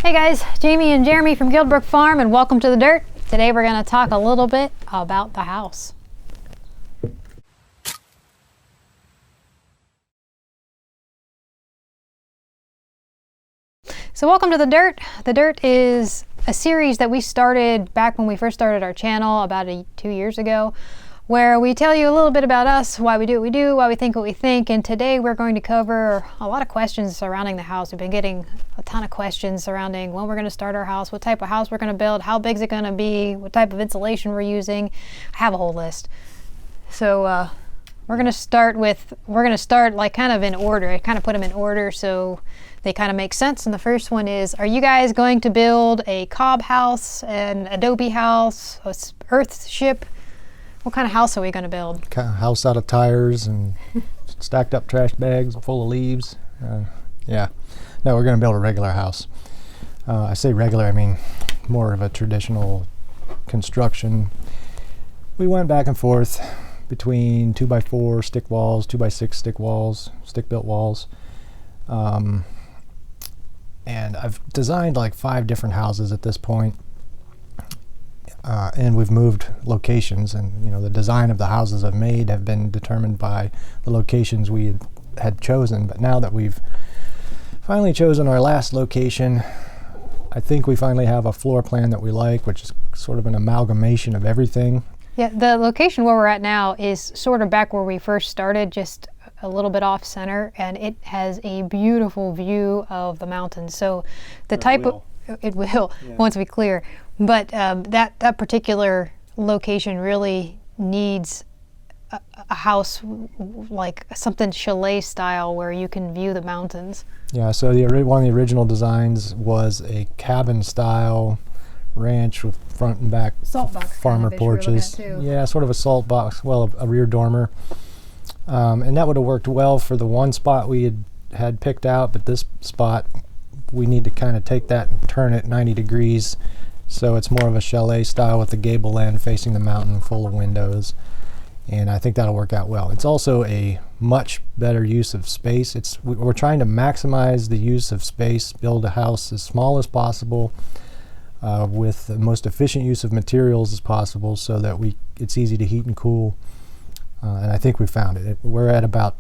Hey guys, Jamie and Jeremy from Guildbrook Farm, and welcome to The Dirt. Today we're going to talk a little bit about the house. So welcome to The Dirt. The Dirt is a series that we started back when we first started our channel about 2 years ago, where we tell you a little bit about us, why we do what we do, why we think what we think, and today we're going to cover a lot of questions surrounding the house. We've been getting a ton of questions surrounding when we're going to start our house, what type of house we're going to build, how big is it going to be, what type of insulation we're using. I have a whole list. So we're going to start like kind of in order. I kind of put them in order so they kind of make sense. And the first one is, are you guys going to build a cob house, an adobe house, a earthship? What kind of house are we going to build? Kind of house out of tires and stacked up trash bags full of leaves. Yeah. No, we're going to build a regular house. I say regular, I mean more of a traditional construction. We went back and forth between 2x4 stick walls, 2x6 stick walls, stick-built walls. And I've designed like 5 different houses at this point. And we've moved locations, and you know, the design of the houses I've made have been determined by the locations we had chosen. But now that we've finally chosen our last location, I think we finally have a floor plan that we like, which is sort of an amalgamation of everything. Yeah, the location where we're at now is sort of back where we first started, just a little bit off center, and it has a beautiful view of the mountains. So the it will yeah. Once we clear. But that particular location really needs a house like something chalet style where you can view the mountains. Yeah, so one of the original designs was a cabin style ranch with front and back salt box farmer porches. Yeah, sort of a salt box, well, a rear dormer. And that would have worked well for the one spot we had picked out, but this spot we need to kind of take that and turn it 90 degrees. So it's more of a chalet style with the gable end facing the mountain, full of windows. And I think that'll work out well. It's also a much better use of space. We're trying to maximize the use of space, build a house as small as possible, with the most efficient use of materials as possible, so that it's easy to heat and cool. And I think we found it. We're at about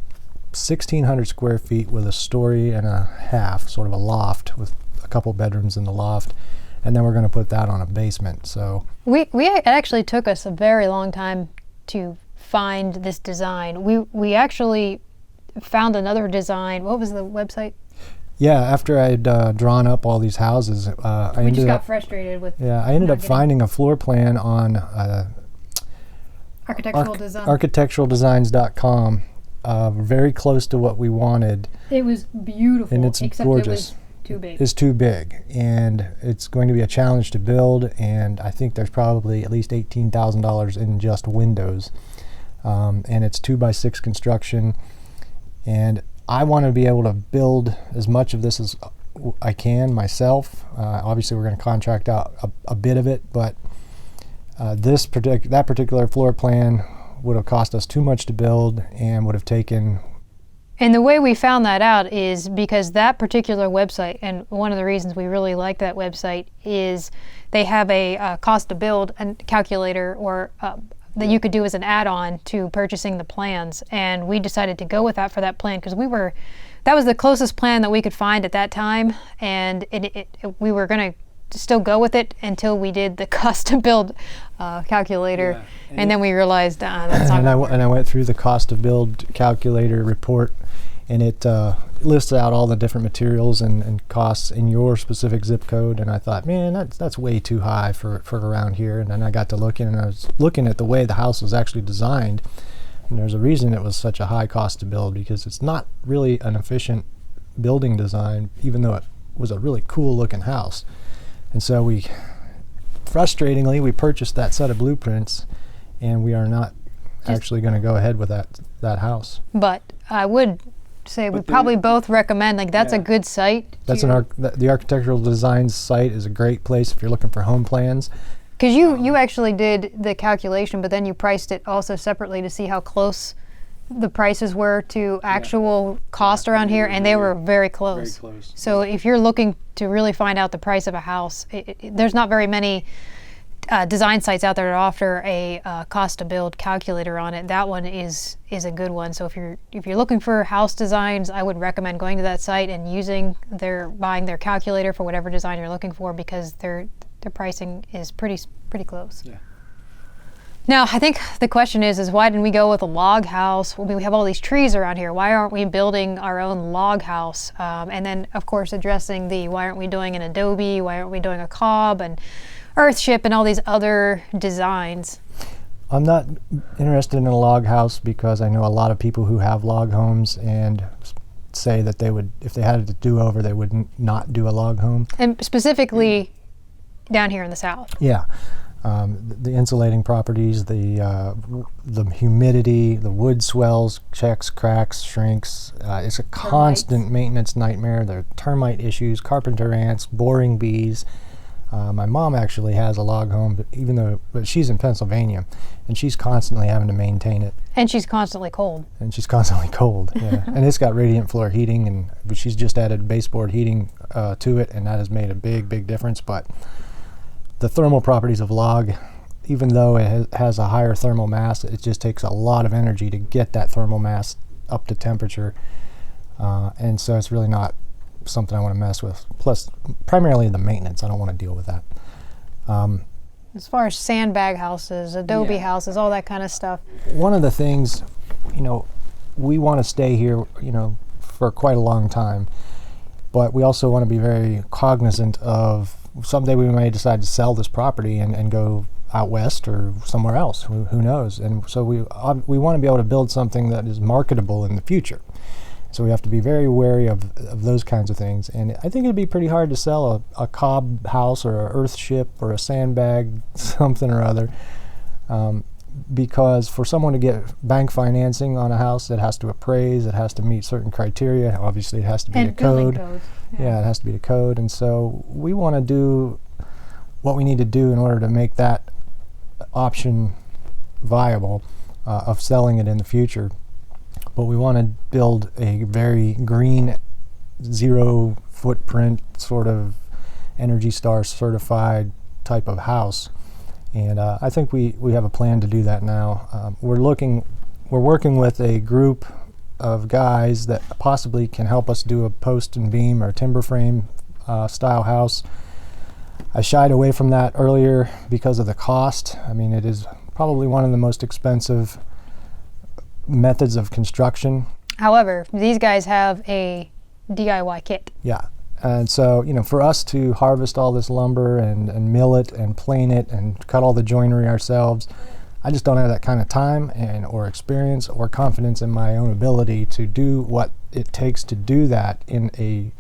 1,600 square feet with a story and a half, sort of a loft with a couple bedrooms in the loft. And then we're going to put that on a basement. So it actually took us a very long time to find this design. We actually found another design. What was the website? Yeah, after I'd drawn up all these houses, I just got frustrated with. Yeah, I ended up finding a floor plan on architecturaldesigns.com. Very close to what we wanted. It was beautiful, and it's gorgeous. It was too big. It's too big, and it's going to be a challenge to build, and I think there's probably at least $18,000 in just windows. And it's 2x6 construction, and I want to be able to build as much of this as I can myself. Obviously we're going to contract out a bit of it, but that particular floor plan would have cost us too much to build and would have taken. And the way we found that out is because that particular website, and one of the reasons we really like that website is they have a cost to build calculator or that you could do as an add-on to purchasing the plans. And we decided to go with that for that plan because that was the closest plan that we could find at that time. And we were going to still go with it until we did the cost to build calculator. Yeah. And then we realized that's not. And I went through the cost to build calculator report, and it lists out all the different materials and costs in your specific zip code. And I thought, man, that's way too high for around here. And then I got to looking, and I was looking at the way the house was actually designed. And there's a reason it was such a high cost to build, because it's not really an efficient building design, even though it was a really cool looking house. And so frustratingly, we purchased that set of blueprints, and we are not actually going to go ahead with that house. But I would say we probably both recommend, like, that's a good site. That's the Architectural Designs site is a great place if you're looking for home plans. Because you actually did the calculation, but then you priced it also separately to see how close the prices were to actual cost around here, and they were very close. Very close. So if you're looking to really find out the price of a house, there's not very many design sites out there that offer a cost to build calculator on it. That one is a good one. So if you're looking for house designs, I would recommend going to that site and buying their calculator for whatever design you're looking for, because their pricing is pretty close. Yeah. Now, I think the question is why didn't we go with a log house? Well, we have all these trees around here. Why aren't we building our own log house? And then, of course, addressing why aren't we doing an adobe? Why aren't we doing a cob and earthship and all these other designs? I'm not interested in a log house because I know a lot of people who have log homes and say that they would, if they had it to do over, they would not do a log home. And specifically down here in the South. Yeah. The insulating properties, the humidity, the wood swells, checks, cracks, shrinks. It's a constant maintenance nightmare. There are termite issues, carpenter ants, boring bees. My mom actually has a log home, but she's in Pennsylvania, and she's constantly having to maintain it. And she's constantly cold. Yeah. And it's got radiant floor heating, but she's just added baseboard heating to it, and that has made a big difference. But the thermal properties of log, even though it has a higher thermal mass, it just takes a lot of energy to get that thermal mass up to temperature, and so it's really not something I want to mess with. Plus, primarily the maintenance, I don't want to deal with that. As far as sandbag houses, adobe houses, all that kind of stuff. One of the things, we want to stay here, for quite a long time, but we also want to be very cognizant of someday we may decide to sell this property and go out west or somewhere else. Who knows? And so we want to be able to build something that is marketable in the future. So we have to be very wary of those kinds of things. And I think it'd be pretty hard to sell a cob house or an earthship or a sandbag something or other, because for someone to get bank financing on a house, it has to appraise, it has to meet certain criteria. Obviously, it has to be a code. Yeah, it has to be a code. And so we want to do what we need to do in order to make that option viable of selling it in the future. But we want to build a very green, zero footprint, sort of Energy Star certified type of house. And I think we have a plan to do that now. We're working with a group of guys that possibly can help us do a post and beam or timber frame style house. I shied away from that earlier because of the cost. I mean, it is probably one of the most expensive methods of construction. However, these guys have a DIY kit. Yeah. And so, for us to harvest all this lumber and mill it and plane it and cut all the joinery ourselves, I just don't have that kind of time or experience or confidence in my own ability to do what it takes to do that in a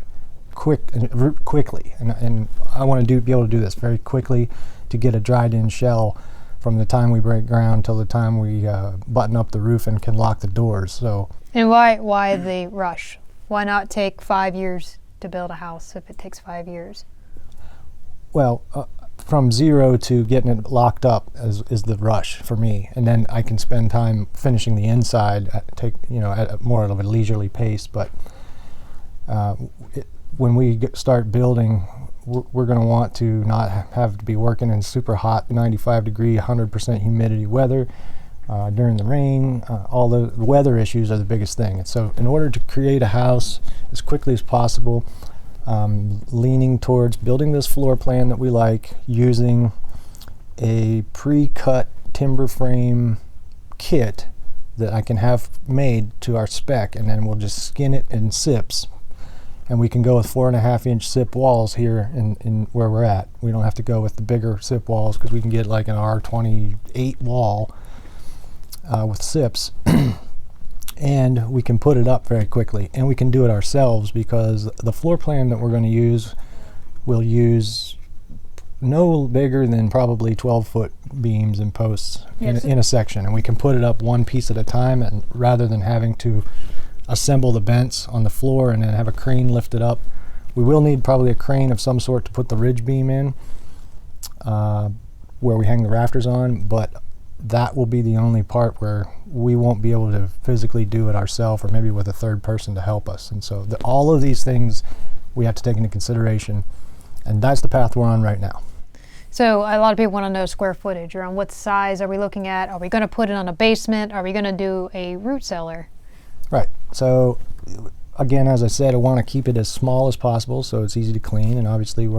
quickly. And I want to be able to do this very quickly to get a dried-in shell from the time we break ground till the time we button up the roof and can lock the doors. So. And why the rush? Why not take 5 years to build a house if it takes 5 years? Well, from zero to getting it locked up is the rush for me, and then I can spend time finishing the inside at more of a leisurely pace. But when we start building, we're going to want to not have to be working in super hot 95 degree 100% humidity weather during the rain. All the weather issues are the biggest thing. And so in order to create a house as quickly as possible, leaning towards building this floor plan that we like, using a pre-cut timber frame kit that I can have made to our spec, and then we'll just skin it in sips, and we can go with 4.5-inch sip walls here in where we're at. We don't have to go with the bigger sip walls because we can get like an R28 wall with sips. And we can put it up very quickly, and we can do it ourselves because the floor plan that we're going to use will use no bigger than probably 12-foot beams and posts in a section, and we can put it up one piece at a time, and rather than having to assemble the vents on the floor and then have a crane lift it up. We will need probably a crane of some sort to put the ridge beam in where we hang the rafters on, but that will be the only part where we won't be able to physically do it ourselves, or maybe with a third person to help us. And so all of these things we have to take into consideration, and that's the path we're on right now. So a lot of people want to know square footage, or on what size are we looking at? Are we going to put it on a basement? Are we going to do a root cellar? Right. So again, as I said, I want to keep it as small as possible so it's easy to clean, and obviously we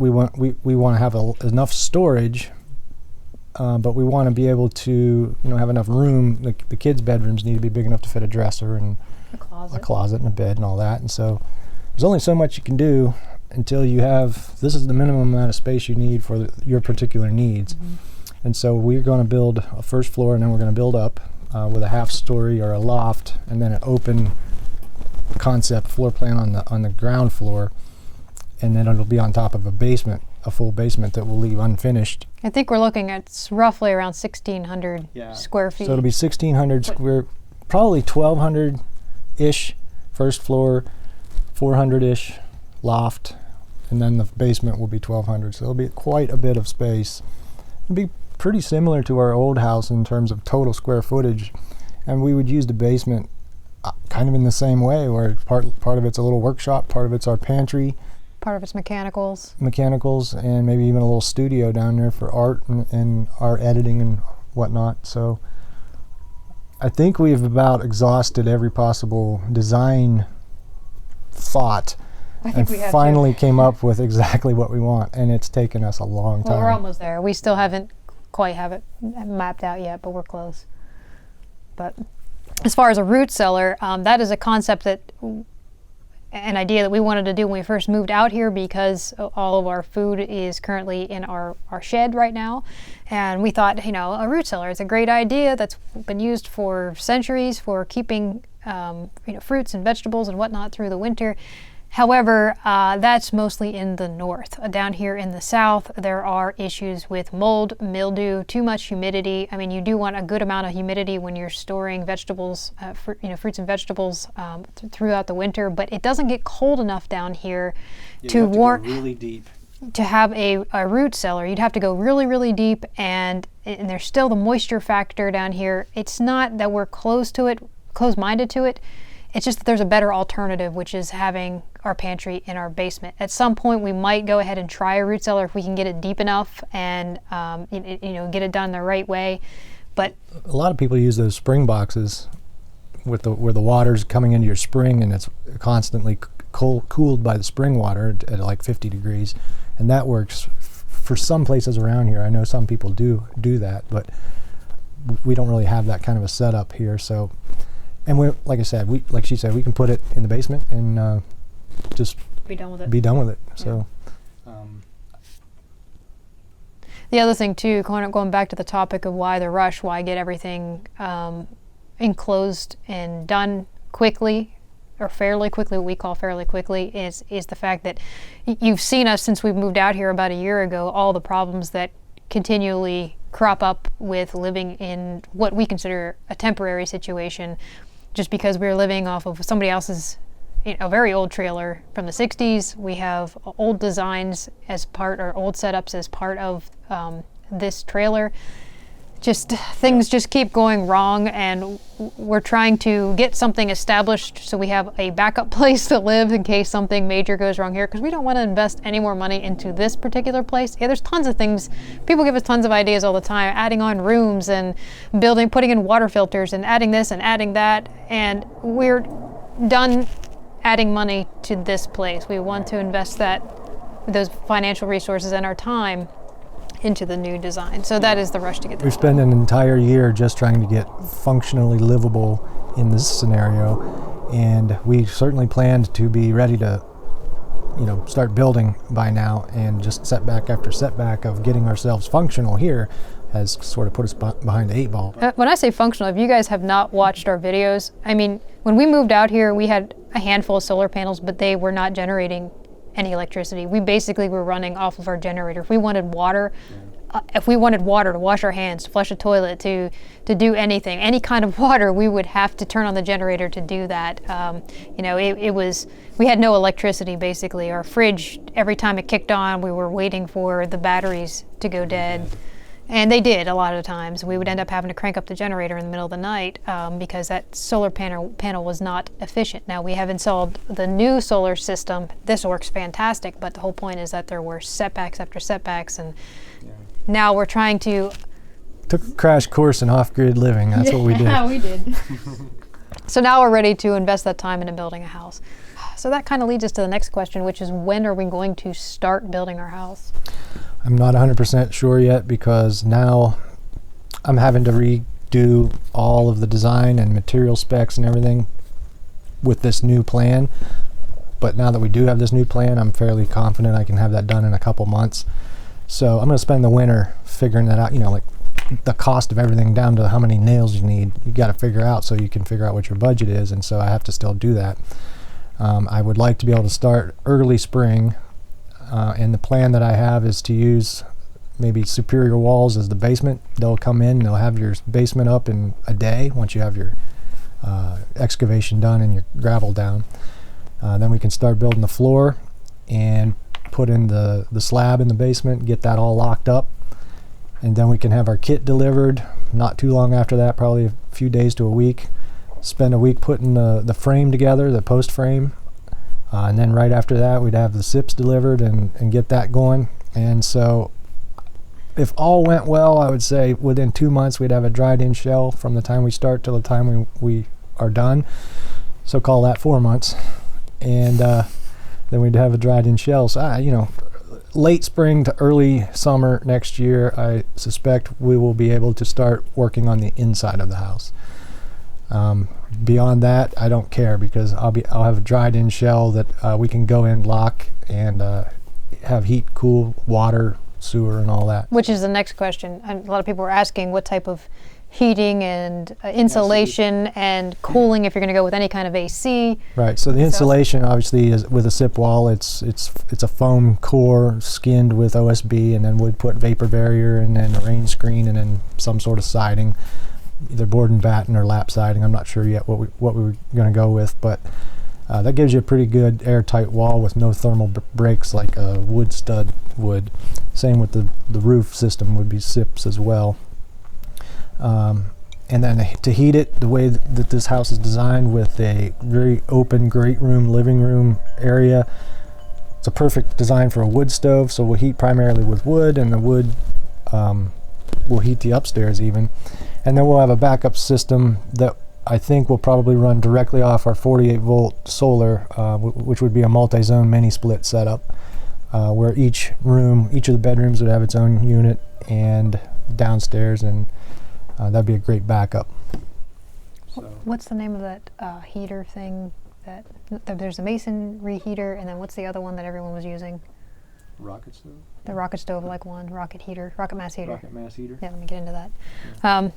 want to have enough storage, but we want to be able to have enough room. The kids' bedrooms need to be big enough to fit a dresser and a closet and a bed and all that. And so there's only so much you can do until you have, this is the minimum amount of space you need for your particular needs. Mm-hmm. And so we're going to build a first floor, and then we're going to build up with a half story or a loft, and then an open concept floor plan on the ground floor, and then it'll be on top of a full basement that we'll leave unfinished. I think we're looking at roughly around 1,600 square feet. So it'll be 1,600 square, probably 1,200-ish first floor, 400-ish loft, and then the basement will be 1,200. So it'll be quite a bit of space. It'll be pretty similar to our old house in terms of total square footage, and we would use the basement kind of in the same way, where part of it's a little workshop, part of it's our pantry, part of it's mechanicals, and maybe even a little studio down there for art and our editing and whatnot. So I think we've about exhausted every possible design thought, and finally came up with exactly what we want, and it's taken us a long time. Well, we're almost there. We still haven't quite have it mapped out yet, but we're close. But as far as a root cellar, that is a concept an idea that we wanted to do when we first moved out here, because all of our food is currently in our shed right now. And we thought, a root cellar is a great idea that's been used for centuries for keeping fruits and vegetables and whatnot through the winter. However, that's mostly in the north. Down here in the south, there are issues with mold, mildew, too much humidity. I mean, you do want a good amount of humidity when you're storing vegetables, fruits and vegetables throughout the winter, but it doesn't get cold enough down here to warrant really deep. To have a root cellar. You'd have to go really, really deep, and there's still the moisture factor down here. It's not that we're close-minded to it. It's just that there's a better alternative, which is having our pantry in our basement. At some point, we might go ahead and try a root cellar if we can get it deep enough and get it done the right way. But a lot of people use those spring boxes where the water's coming into your spring, and it's constantly cooled by the spring water at like 50 degrees, and that works for some places around here. I know some people do that, but we don't really have that kind of a setup here. So. And like I said, like she said, we can put it in the basement and just be done with it. Yeah. So, the other thing too, going back to the topic of why the rush, why get everything enclosed and done quickly, or fairly quickly, what we call fairly quickly, is the fact that you've seen us since we've moved out here about a year ago, all the problems that continually crop up with living in what we consider a temporary situation, just because we're living off of somebody else's, a very old trailer from the 60s. We have old designs or old setups as part of this trailer. Things just keep going wrong, and we're trying to get something established so we have a backup place to live in case something major goes wrong here, because we don't want to invest any more money into this particular place. Yeah, there's tons of things. People give us tons of ideas all the time, adding on rooms and putting in water filters and adding this and adding that, and we're done adding money to this place. We want to invest those financial resources and our time into the new design. So that is the rush to get that. We've spent an entire year just trying to get functionally livable in this scenario, and we certainly planned to be ready to start building by now, and just setback after setback of getting ourselves functional here has sort of put us behind the 8 ball. When I say functional, if you guys have not watched our videos, I mean, when we moved out here, we had a handful of solar panels, but they were not generating any electricity. We basically were running off of our generator. If we wanted water, to wash our hands, to flush a toilet, to do anything, any kind of water, we would have to turn on the generator to do that. We had no electricity basically. Our fridge, every time it kicked on, we were waiting for the batteries to go dead. And they did a lot of the times. We would end up having to crank up the generator in the middle of the night because that solar panel was not efficient. Now we have installed the new solar system. This works fantastic, but the whole point is that there were setbacks after setbacks, and now we're trying to... Took a crash course in off-grid living. That's what we did. Yeah, we did. So now we're ready to invest that time into building a house. So that kind of leads us to the next question, which is when are we going to start building our house? I'm not 100% sure yet because now I'm having to redo all of the design and material specs and everything with this new plan. But now that we do have this new plan, I'm fairly confident I can have that done in a couple months. So I'm going to spend the winter figuring that out, like the cost of everything down to how many nails you need. You got to figure out so you can figure out what your budget is, and so I have to still do that. I would like to be able to start early spring, and the plan that I have is to use maybe Superior Walls as the basement. They'll come in, they'll have your basement up in a day once you have your excavation done and your gravel down. Then we can start building the floor and put in the slab in the basement, get that all locked up, and then we can have our kit delivered not too long after that, probably a few days to a week. Spend a week putting the frame together, the post frame, and then right after that we'd have the SIPs delivered and get that going. And so if all went well, I would say within 2 months we'd have a dried in shell from the time we start till the time we are done. So call that 4 months. And then we'd have a dried in shell. So late spring to early summer next year, I suspect we will be able to start working on the inside of the house. Beyond that, I don't care because I'll have a dried in shell that we can go in, lock, and have heat, cool, water, sewer, and all that. Which is the next question. A lot of people are asking what type of heating and insulation and cooling if you're going to go with any kind of AC. Right. So the insulation obviously is with a SIP wall. It's a foam core skinned with OSB, and then would put vapor barrier and then a rain screen and then some sort of siding, either board and batten or lap siding. I'm not sure yet what we were going to go with, but that gives you a pretty good airtight wall with no thermal breaks like a wood stud would. Same with the roof system would be SIPs as well. And then to heat it, the way that this house is designed with a very open great room, living room area, it's a perfect design for a wood stove. So we'll heat primarily with wood, and the wood will heat the upstairs even. And then we'll have a backup system that I think will probably run directly off our 48 volt solar, which would be a multi-zone mini split setup, where each of the bedrooms would have its own unit and downstairs, and that'd be a great backup. What's the name of that heater thing? There's a masonry heater, and then what's the other one that everyone was using? Rocket stove? The rocket stove like one, rocket mass heater. Rocket mass heater. Yeah, let me get into that. Yeah.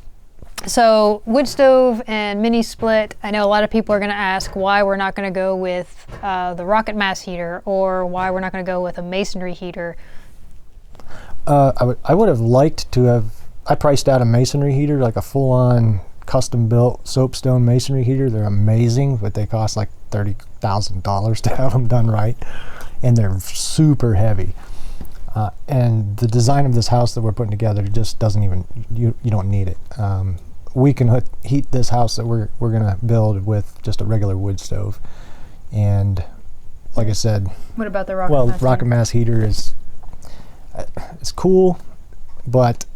So wood stove and mini split. I know a lot of people are going to ask why we're not going to go with the rocket mass heater, or why we're not going to go with a masonry heater. I would have liked to have. I priced out a masonry heater, like a full-on custom-built soapstone masonry heater. They're amazing, but they cost like $30,000 to have them done right, and they're super heavy. And the design of this house that we're putting together just doesn't even. You don't need it. We can heat this house that we're gonna build with just a regular wood stove, and like I said. What about the rocket mass heater is it's cool, but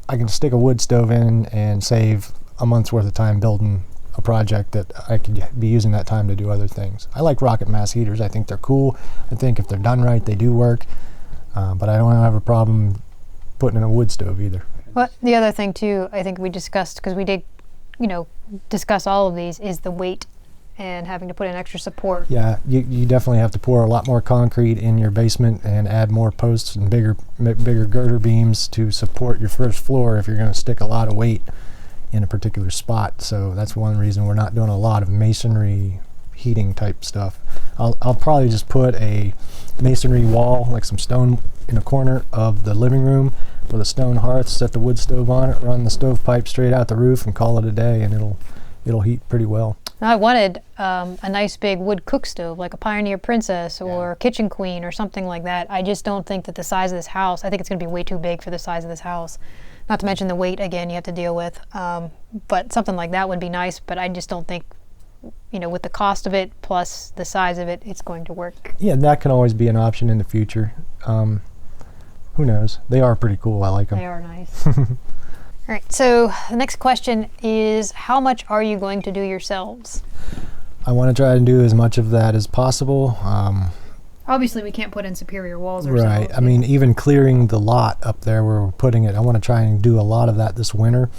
I can stick a wood stove in and save a month's worth of time building a project that I could be using that time to do other things. I like rocket mass heaters. I think they're cool. I think if they're done right, they do work. But I don't have a problem putting in a wood stove either. Well, the other thing too, I think we discussed, because we did, discuss all of these, is the weight and having to put in extra support. Yeah, you definitely have to pour a lot more concrete in your basement and add more posts and bigger girder beams to support your first floor if you're going to stick a lot of weight in a particular spot. So that's one reason we're not doing a lot of masonry heating type stuff. I'll probably just put a masonry wall, like some stone, in a corner of the living room with a stone hearth, set the wood stove on it, run the stovepipe straight out the roof, and call it a day, and it'll heat pretty well. I wanted a nice big wood cook stove, like a Pioneer Princess or Kitchen Queen or something like that. I just don't think that the size of this house, I think it's going to be way too big for the size of this house. Not to mention the weight again you have to deal with. But something like that would be nice, but I just don't think, with the cost of it plus the size of it, it's going to work. Yeah, that can always be an option in the future. Who knows? They are pretty cool. I like them. They are nice. All right, so the next question is, how much are you going to do yourselves? I want to try and do as much of that as possible. Obviously, we can't put in superior walls ourselves. Right. I mean, even clearing the lot up there where we're putting it, I want to try and do a lot of that this winter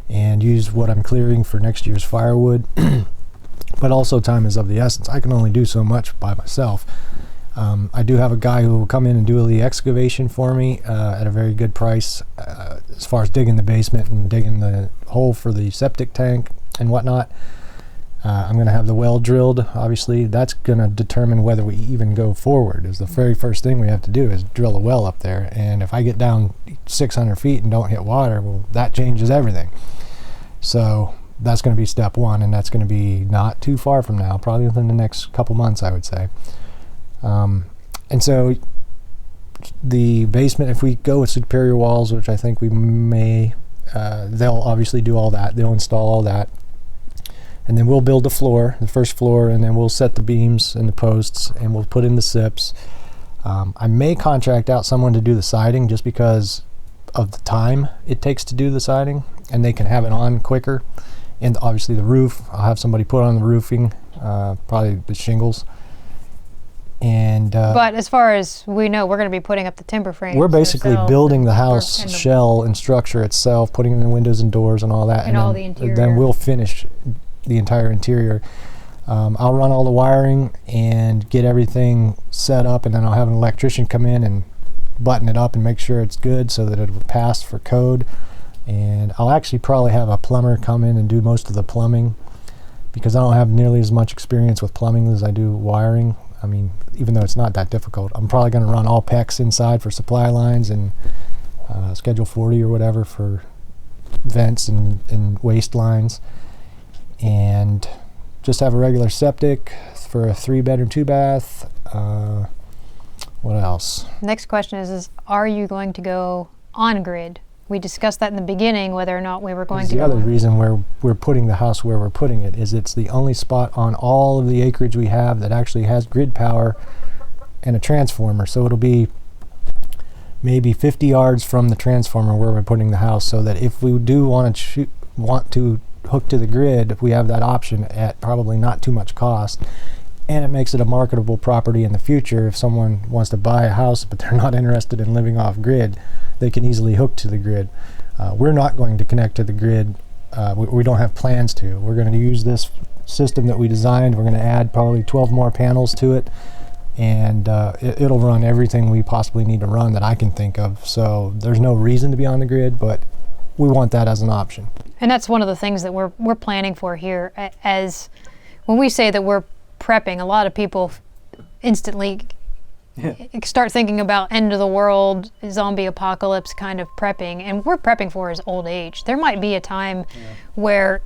and use what I'm clearing for next year's firewood. But also time is of the essence. I can only do so much by myself. I do have a guy who will come in and do the excavation for me at a very good price as far as digging the basement and digging the hole for the septic tank and whatnot. I'm going to have the well drilled. Obviously, that's going to determine whether we even go forward. Is the very first thing we have to do is drill a well up there. And if I get down 600 feet and don't hit water, well, that changes everything. So that's going to be step one, and that's going to be not too far from now, probably within the next couple months, I would say. And so the basement, if we go with superior walls, which I think we may, they'll obviously do all that. They'll install all that. And then we'll build the floor, the first floor, and then we'll set the beams and the posts, and we'll put in the SIPs. I may contract out someone to do the siding just because of the time it takes to do the siding, and they can have it on quicker. And obviously the roof, I'll have somebody put on the roofing, probably the shingles. And but as far as we know, we're going to be putting up the timber frames. We're basically building the house shell and structure itself, putting in the windows and doors and all that. And all the interior. Then we'll finish the entire interior. I'll run all the wiring and get everything set up, and then I'll have an electrician come in and button it up and make sure it's good so that it will pass for code. And I'll actually probably have a plumber come in and do most of the plumbing, because I don't have nearly as much experience with plumbing as I do wiring. I mean, even though it's not that difficult, I'm probably going to run all PEX inside for supply lines and Schedule 40 or whatever for vents and waste lines. And just have a regular septic for a 3-bedroom, 2-bath. What else? Next question is are you going to go on grid? We discussed that in the beginning, whether or not we were going to go. The other reason we're putting the house where we're putting it is it's the only spot on all of the acreage we have that actually has grid power and a transformer. So it'll be maybe 50 yards from the transformer where we're putting the house, so that if we do want to hook to the grid, we have that option at probably not too much cost. And it makes it a marketable property in the future. If someone wants to buy a house but they're not interested in living off grid, they can easily hook to the grid. We're not going to connect to the grid. We don't have plans to. We're going to use this system that we designed. We're going to add probably 12 more panels to it, and it'll run everything we possibly need to run that I can think of. So there's no reason to be on the grid, but we want that as an option. And that's one of the things that we're planning for here. As when we say that we're prepping, a lot of people instantly start thinking about end of the world, zombie apocalypse kind of prepping, and we're prepping for his old age. There might be a time where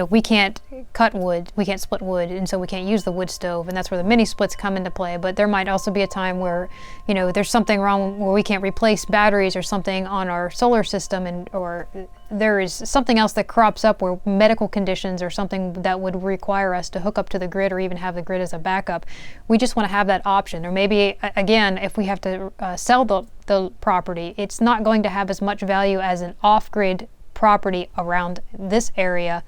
we can't cut wood, we can't split wood, and so we can't use the wood stove, and that's where the mini splits come into play. But there might also be a time where there's something wrong where we can't replace batteries or something on our solar system, or there is something else that crops up where medical conditions or something that would require us to hook up to the grid or even have the grid as a backup. We just want to have that option. Or maybe again, if we have to sell the property, it's not going to have as much value as an off-grid property around this area,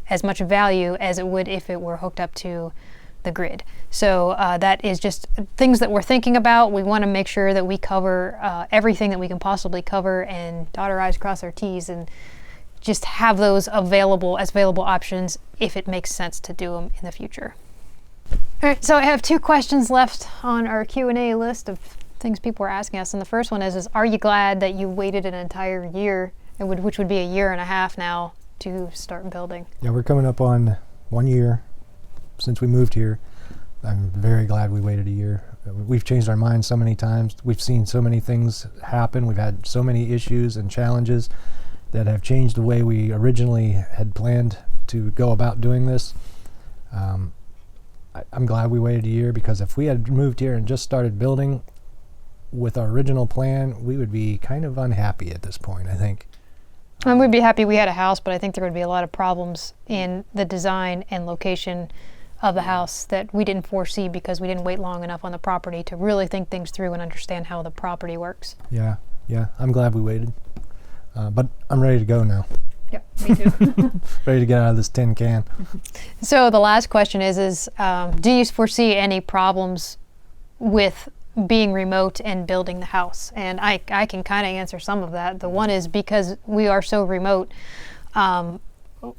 as much value as it would if it were hooked up to the grid. So that is just things that we're thinking about. We want to make sure that we cover everything that we can possibly cover and dot our I's, cross our T's, and just have those available options if it makes sense to do them in the future. All right, so I have 2 questions left on our Q&A list of things people were asking us. And the first one is are you glad that you waited an entire year, which would be a year and a half now, to start building? Yeah, we're coming up on 1 year since we moved here. I'm very glad we waited a year. We've changed our minds so many times. We've seen so many things happen. We've had so many issues and challenges that have changed the way we originally had planned to go about doing this. I'm glad we waited a year, because if we had moved here and just started building with our original plan, we would be kind of unhappy at this point, I think. And we'd be happy we had a house, but I think there would be a lot of problems in the design and location of the house that we didn't foresee because we didn't wait long enough on the property to really think things through and understand how the property works. Yeah. I'm glad we waited. But I'm ready to go now. Yep, me too. Ready to get out of this tin can. So the last question is do you foresee any problems with being remote and building the house? And I can kind of answer some of that. The one is because we are so remote,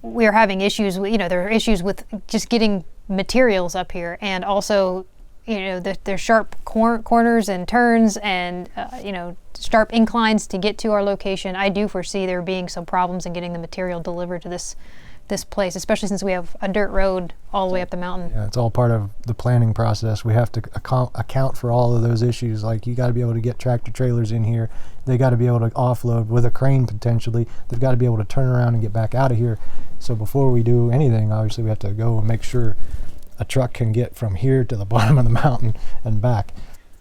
we are having issues with, there are issues with just getting materials up here, and also there's sharp corners and turns and sharp inclines to get to our location. I do foresee there being some problems in getting the material delivered to this place, especially since we have a dirt road all the way up the mountain. Yeah, it's all part of the planning process. We have to account for all of those issues. Like, you got to be able to get tractor trailers in here. They got to be able to offload with a crane potentially. They've got to be able to turn around and get back out of here. So before we do anything, obviously we have to go and make sure a truck can get from here to the bottom of the mountain and back.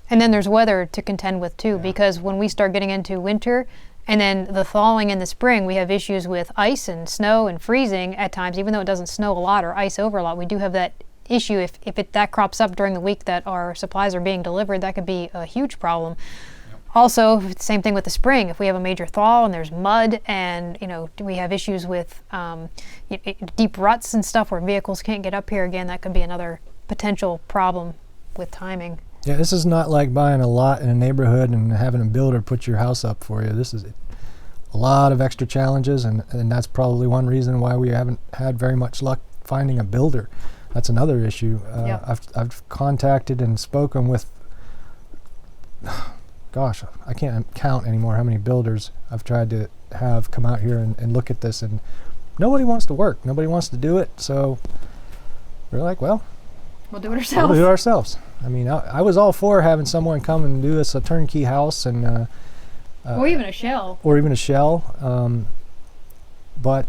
And then there's weather to contend with too, because when we start getting into winter and then the thawing in the spring, we have issues with ice and snow and freezing at times. Even though it doesn't snow a lot or ice over a lot, we do have that issue. If that crops up during the week that our supplies are being delivered, that could be a huge problem. Also, same thing with the spring. If we have a major thaw and there's mud and, we have issues with deep ruts and stuff where vehicles can't get up here again, that could be another potential problem with timing. Yeah, this is not like buying a lot in a neighborhood and having a builder put your house up for you. This is a lot of extra challenges, and that's probably one reason why we haven't had very much luck finding a builder. That's another issue. Yep. I've contacted and spoken with, gosh, I can't count anymore how many builders I've tried to have come out here and look at this, and nobody wants to work. Nobody wants to do it, so we're like, well, we'll do it ourselves. We'll do it ourselves. I mean, I was all for having someone come and do us a turnkey house and or even a shell. But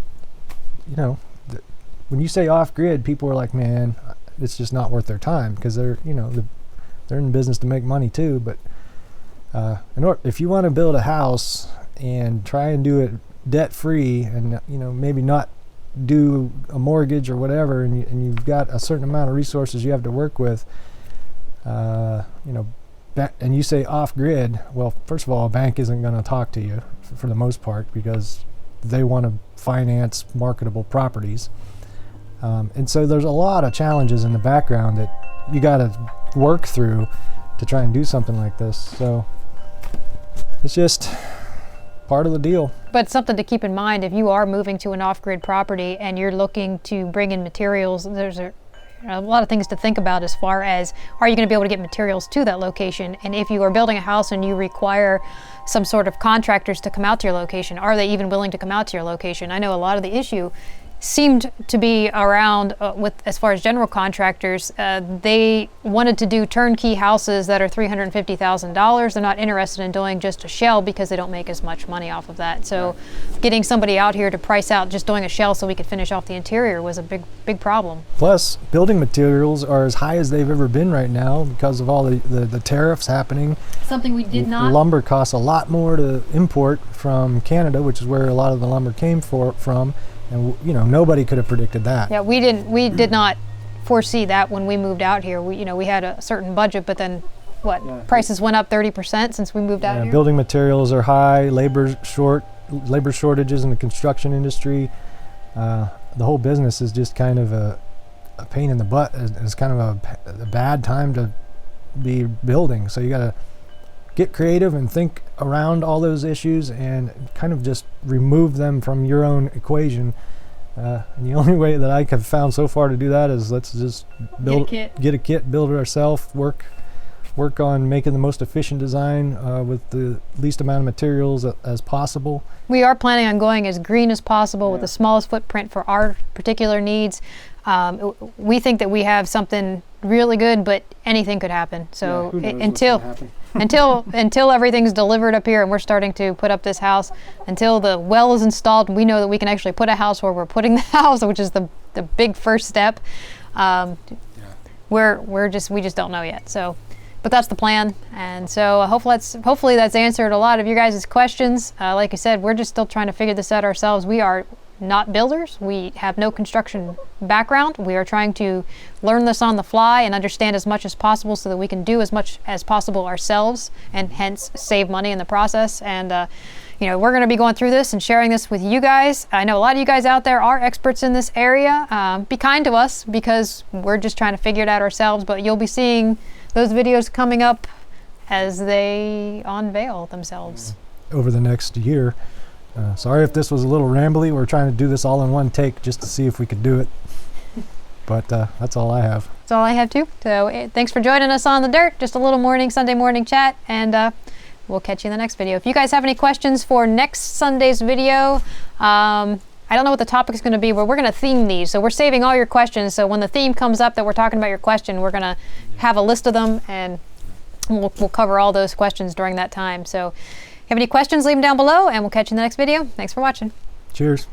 when you say off-grid, people are like, man, it's just not worth their time, because they're in business to make money too. But if you want to build a house and try and do it debt-free, and maybe not do a mortgage or whatever, and you've got a certain amount of resources you have to work with, and you say off-grid, well, first of all, a bank isn't going to talk to you for the most part, because they want to finance marketable properties. And so there's a lot of challenges in the background that you got to work through to try and do something like this. So it's just part of the deal. But something to keep in mind, if you are moving to an off-grid property and you're looking to bring in materials, there's a lot of things to think about as far as, are you going to be able to get materials to that location? And if you are building a house and you require some sort of contractors to come out to your location, are they even willing to come out to your location? I know a lot of the issue seemed to be around with, as far as general contractors, they wanted to do turnkey houses that are $350,000. They're not interested in doing just a shell because they don't make as much money off of that. So getting somebody out here to price out just doing a shell so we could finish off the interior was a big problem. Plus, building materials are as high as they've ever been right now because of all the tariffs happening. Something we did not. Lumber costs a lot more to import from Canada, which is where a lot of the lumber came from. And nobody could have predicted that. Yeah, we did not foresee that when we moved out here. We had a certain budget, but then prices went up 30% since we moved out here. Building materials are high, labor shortages in the construction industry. The whole business is just kind of a pain in the butt. It's kind of a bad time to be building. So you got to get creative and think around all those issues and kind of just remove them from your own equation. And the only way that I have found so far to do that is let's just get a kit, build it ourselves, work on making the most efficient design with the least amount of materials as possible. We are planning on going as green as possible with the smallest footprint for our particular needs. We think that we have something really good, but anything could happen. So until everything's delivered up here and we're starting to put up this house, until the well is installed and we know that we can actually put a house where we're putting the house, which is the big first step, we just don't know yet. So But that's the plan, and so hopefully that's answered a lot of your guys' questions. Like I said, we're just still trying to figure this out ourselves. We are not builders. We have no construction background. We are trying to learn this on the fly and understand as much as possible so that we can do as much as possible ourselves and hence save money in the process. And you know, we're going to be going through this and sharing this with you guys. I know a lot of you guys out there are experts in this area. Be kind to us because we're just trying to figure it out ourselves, but you'll be seeing those videos coming up as they unveil themselves. Over the next year. Sorry if this was a little rambly. We're trying to do this all in one take just to see if we could do it. But that's all I have. That's all I have too. So thanks for joining us on The Dirt. Just a little Sunday morning chat, and we'll catch you in the next video. If you guys have any questions for next Sunday's video, I don't know what the topic is going to be, but we're going to theme these. So we're saving all your questions. So when the theme comes up that we're talking about your question, we're going to have a list of them, and we'll cover all those questions during that time. So if you have any questions, leave them down below, and we'll catch you in the next video. Thanks for watching. Cheers.